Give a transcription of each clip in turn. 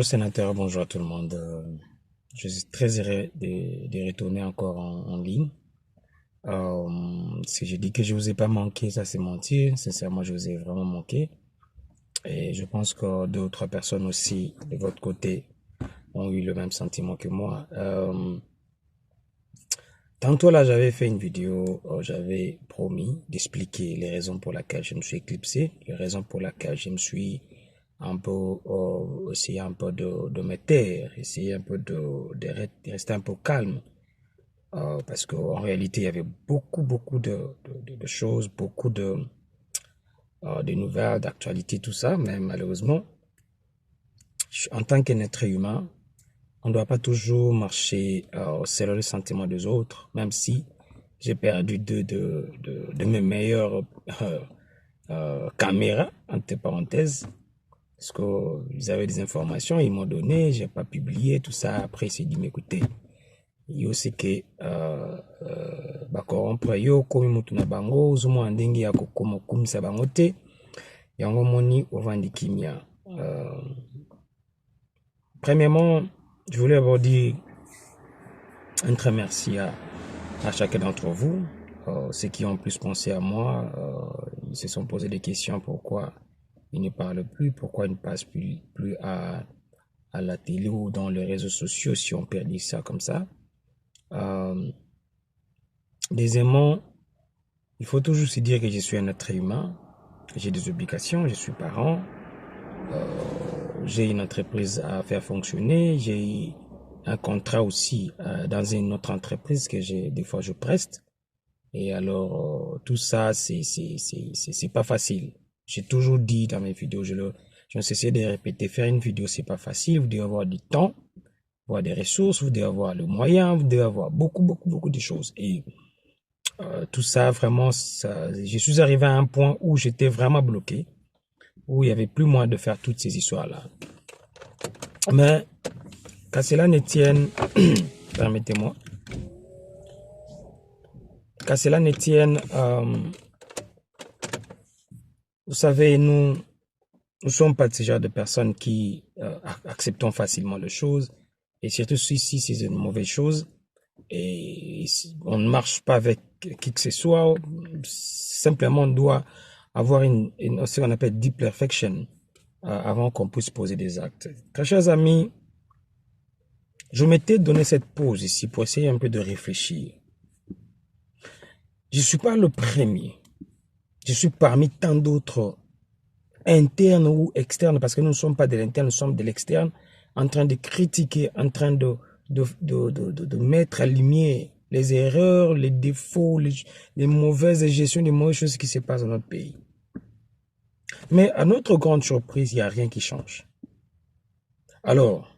Bonjour sénateur, bonjour à tout le monde. Je suis très heureux de retourner encore en ligne. Si je dis que je vous ai pas manqué, ça c'est mentir. Sincèrement, je vous ai vraiment manqué. Et je pense que deux ou trois personnes aussi de votre côté ont eu le même sentiment que moi. Tantôt là, j'avais fait une vidéo, j'avais promis d'expliquer les raisons pour lesquelles je me suis éclipsé, les raisons pour lesquelles je me suis un peu, essayer un peu de me taire, essayer un peu de rester un peu calme. Parce qu'en réalité, il y avait beaucoup de choses, beaucoup de nouvelles, d'actualités, tout ça. Mais malheureusement, en tant qu'un être humain, on ne doit pas toujours marcher selon les sentiments des autres, même si j'ai perdu de mes meilleures caméras, entre parenthèses, parce qu'ils avaient des informations, ils m'ont donné, j'ai pas publié, tout ça. Après, c'est dit, mais écoutez, yo seke bakorompre yo komi mutu na bango ozomona ndenge ya kokumisa bango te yango moni ovandi kimia. Premièrement, je voulais d'abord dire un très merci à chacun d'entre vous, ceux qui ont plus pensé à moi. Ils se sont posé des questions: pourquoi ils ne parlent plus, pourquoi ils ne passent plus à la télé ou dans les réseaux sociaux, si on peut dire ça comme ça. Deuxièmement, il faut toujours se dire que je suis un être humain, j'ai des obligations, je suis parent, j'ai une entreprise à faire fonctionner, j'ai un contrat aussi dans une autre entreprise que des fois je preste. Et alors, tout ça, c'est pas facile. J'ai toujours dit dans mes vidéos, je ne cessais de répéter, faire une vidéo, c'est pas facile. Vous devez avoir du temps, avoir des ressources, vous devez avoir le moyen, vous devez avoir beaucoup de choses. Et tout ça, vraiment, je suis arrivé à un point où j'étais vraiment bloqué, où il n'y avait plus moyen de faire toutes ces histoires-là. Mais, qu'à cela ne tienne, permettez-moi, qu'à cela ne tienne, vous savez, nous ne sommes pas de ce genre de personnes qui acceptons facilement les choses, et surtout si c'est une mauvaise chose, et on ne marche pas avec qui que ce soit. Simplement on doit avoir ce qu'on appelle deep perfection avant qu'on puisse poser des actes. Très chers amis, je m'étais donné cette pause ici pour essayer un peu de réfléchir. Je ne suis pas le premier, je suis parmi tant d'autres internes ou externes, parce que nous ne sommes pas de l'interne, nous sommes de l'externe, en train de critiquer, en train de mettre à lumière les erreurs, les défauts, les mauvaises gestions, les mauvaises choses qui se passent dans notre pays. Mais à notre grande surprise, il n'y a rien qui change. Alors,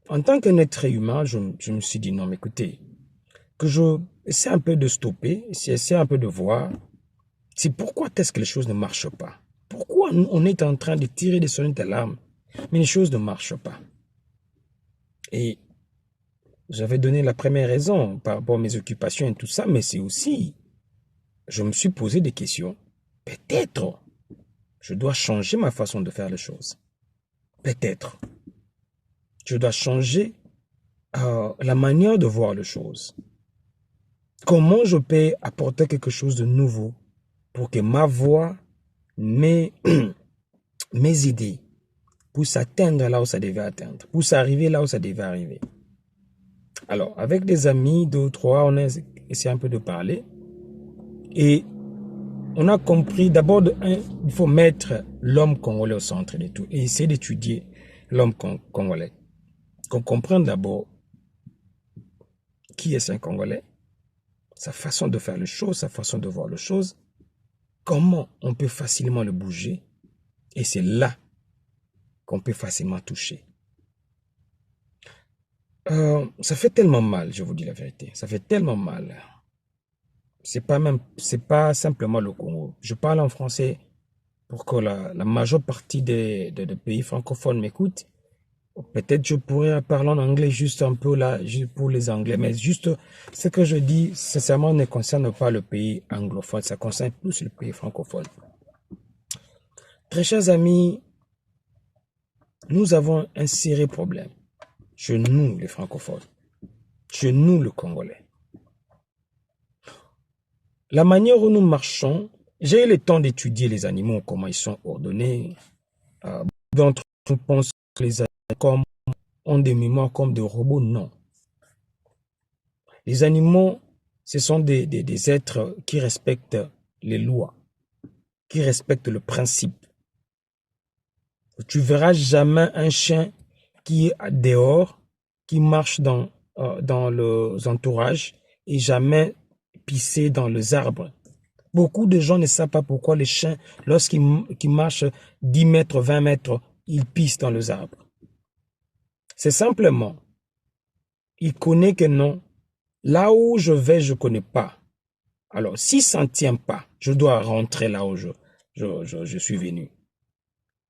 en tant qu'un être humain, je me suis dit, non, mais écoutez, que je essaie un peu de stopper, essaie un peu de voir, c'est pourquoi est-ce que les choses ne marchent pas. Pourquoi on est en train de tirer des sonnettes d'alarme, mais les choses ne marchent pas. Et j'avais donné la première raison par rapport à mes occupations et tout ça, mais c'est aussi, je me suis posé des questions. Peut-être, je dois changer ma façon de faire les choses. Peut-être, je dois changer la manière de voir les choses. Comment je peux apporter quelque chose de nouveau pour que ma voix, mes idées, puissent atteindre là où ça devait atteindre, puissent arriver là où ça devait arriver. Alors, avec des amis, deux ou trois, on a essayé un peu de parler. Et on a compris d'abord, il faut mettre l'homme congolais au centre de tout et essayer d'étudier l'homme congolais. Qu'on comprenne d'abord qui est un Congolais, sa façon de faire les choses, sa façon de voir les choses, comment on peut facilement le bouger, et c'est là qu'on peut facilement toucher. Ça fait tellement mal, je vous dis la vérité, ça fait tellement mal. C'est pas simplement le Congo. Je parle en français pour que la majeure partie des pays francophones m'écoutent. Peut-être je pourrais parler en anglais juste un peu là, juste pour les Anglais, mais juste ce que je dis, sincèrement, ne concerne pas le pays anglophone, ça concerne plus le pays francophone. Très chers amis, nous avons un sérieux problème. Chez nous, les francophones. Chez nous, le Congolais. La manière où nous marchons, j'ai eu le temps d'étudier les animaux, comment ils sont ordonnés. D'entre nous pensent que les animaux ont des mémoires comme des robots. Non. Les animaux, ce sont des êtres qui respectent les lois, qui respectent le principe. Tu verras jamais un chien qui est dehors, qui marche dans les entourages et jamais pisser dans les arbres. Beaucoup de gens ne savent pas pourquoi les chiens, lorsqu'ils marchent 10 mètres, 20 mètres, ils pissent dans les arbres. C'est simplement, ils connaissent que non, là où je vais, je ne connais pas. Alors, si ça ne tient pas, je dois rentrer là où je suis venu.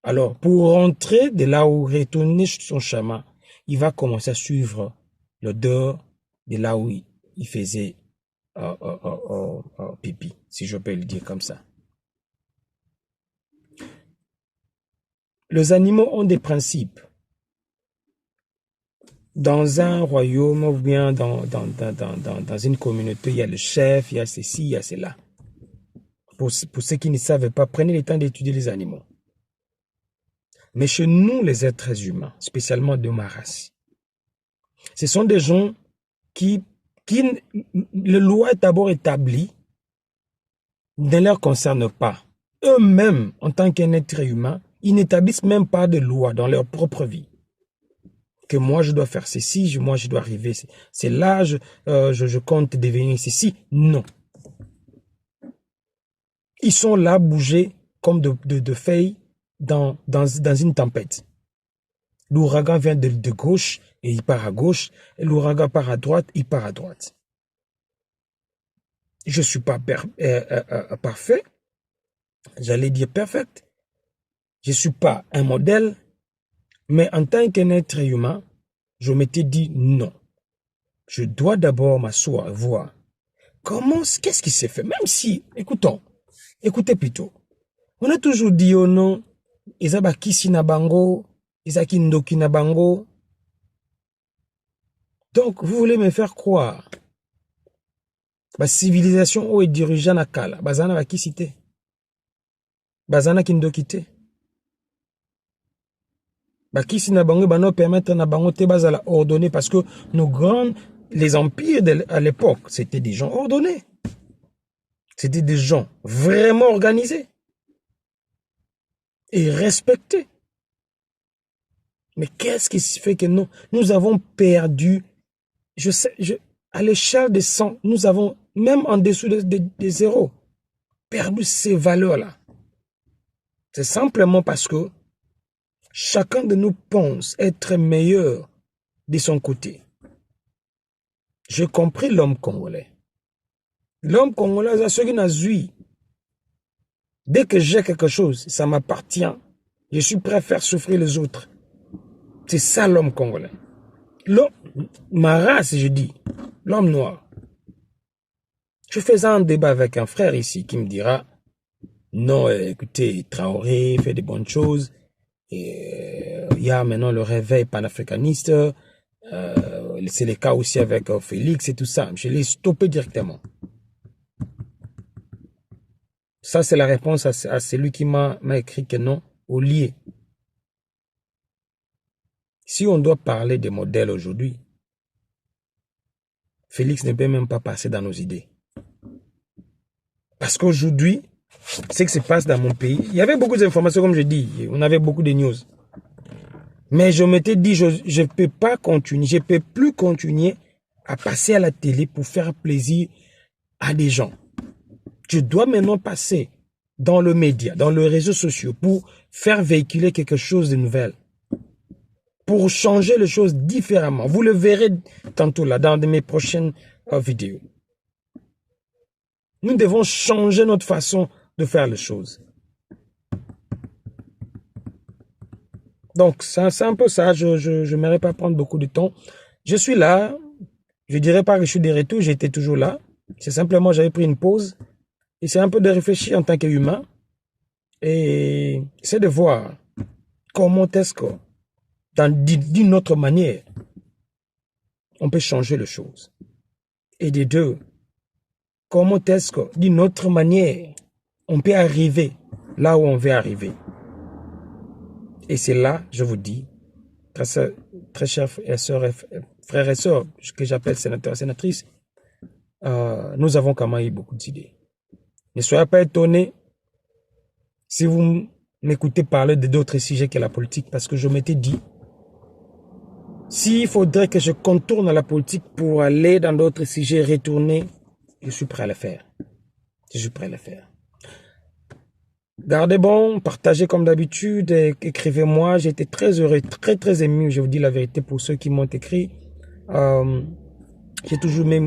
Alors, pour rentrer de là où retourner sur son chemin, il va commencer à suivre l'odeur de là où il faisait pipi, si je peux le dire comme ça. Les animaux ont des principes. Dans un royaume ou bien dans une communauté, il y a le chef, il y a ceci, il y a cela. Pour ceux qui ne savent pas, prenez le temps d'étudier les animaux. Mais chez nous, les êtres humains, spécialement de ma race, ce sont des gens qui le loi est d'abord établie, ne leur concerne pas. Eux-mêmes, en tant qu'un être humain, ils n'établissent même pas de loi dans leur propre vie. Que moi, je dois faire ceci, moi, je dois arriver, c'est là, je compte devenir ceci. Non. Ils sont là, bouger comme de feuilles dans une tempête. L'ouragan vient de gauche et il part à gauche. L'ouragan part à droite, il part à droite. Je ne suis pas parfait. J'allais dire perfect. Je ne suis pas un modèle. Mais en tant qu'un être humain, je m'étais dit non. Je dois d'abord m'asseoir et voir qu'est-ce qui s'est fait. Même si, écoutez plutôt. On a toujours dit oh non, Isaba kisi na bango, Isaki ndoki na bango. Donc, vous voulez me faire croire la civilisation où est dirigeant na kala, bazana ba kisite, bazana kindokite. Ba kisi na bango ba no permettre na bango te bazala ordonné parce que les empires à l'époque, c'était des gens ordonnés. C'était des gens vraiment organisés et respectés. Mais qu'est-ce qui fait que nous avons perdu, à l'échelle des 100, nous avons, même en dessous des zéros, perdu ces valeurs-là. C'est simplement parce que chacun de nous pense être meilleur de son côté. J'ai compris l'homme congolais. L'homme congolais, c'est ce qui n'a vu. Dès que j'ai quelque chose, ça m'appartient. Je suis prêt à faire souffrir les autres. C'est ça l'homme congolais. Ma race, je dis, l'homme noir. Je faisais un débat avec un frère ici qui me dira, non, écoutez, Traoré fait des bonnes choses. Et il y a maintenant le réveil panafricaniste. C'est le cas aussi avec Félix et tout ça. Je l'ai stoppé directement. Ça, c'est la réponse à celui qui m'a écrit que non, au lieu. Si on doit parler des modèles aujourd'hui, Félix ne peut même pas passer dans nos idées. Parce qu'aujourd'hui, ce qui se passe dans mon pays, il y avait beaucoup d'informations, comme je dis, on avait beaucoup de news. Mais je m'étais dit, je ne peux pas continuer, je ne peux plus continuer à passer à la télé pour faire plaisir à des gens. Je dois maintenant passer dans le média, dans les réseaux sociaux pour faire véhiculer quelque chose de nouvel. Pour changer les choses différemment. Vous le verrez tantôt là, dans mes prochaines vidéos. Nous devons changer notre façon de faire les choses. Donc, c'est un peu ça. Je n'aimerais pas prendre beaucoup de temps. Je suis là. Je ne dirais pas que je suis de retour. J'étais toujours là. C'est simplement, j'avais pris une pause. Et c'est un peu de réfléchir en tant qu'humain. Et c'est de voir comment est-ce que d'une autre manière, on peut changer les choses. Et des deux, comment est-ce que, d'une autre manière, on peut arriver là où on veut arriver. Et c'est là, je vous dis, très chers frères et sœurs, que j'appelle sénateurs et sénatrices, nous avons quand même eu beaucoup d'idées. Ne soyez pas étonnés si vous m'écoutez parler d'autres sujets que la politique, parce que je m'étais dit, s'il faudrait que je contourne la politique pour aller dans d'autres sujets, retourner, je suis prêt à le faire. Je suis prêt à le faire. Gardez bon, partagez comme d'habitude, écrivez-moi. J'ai été très heureux, très ému, je vous dis la vérité pour ceux qui m'ont écrit. J'ai toujours mis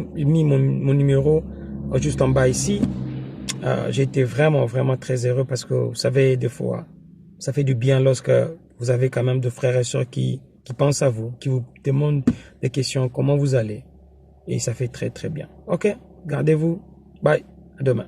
mon numéro juste en bas ici. J'ai été vraiment très heureux parce que vous savez, des fois, ça fait du bien lorsque vous avez quand même de frères et sœurs qui pensent à vous, qui vous demandent des questions, comment vous allez. Et ça fait très bien. Ok, gardez-vous. Bye, à demain.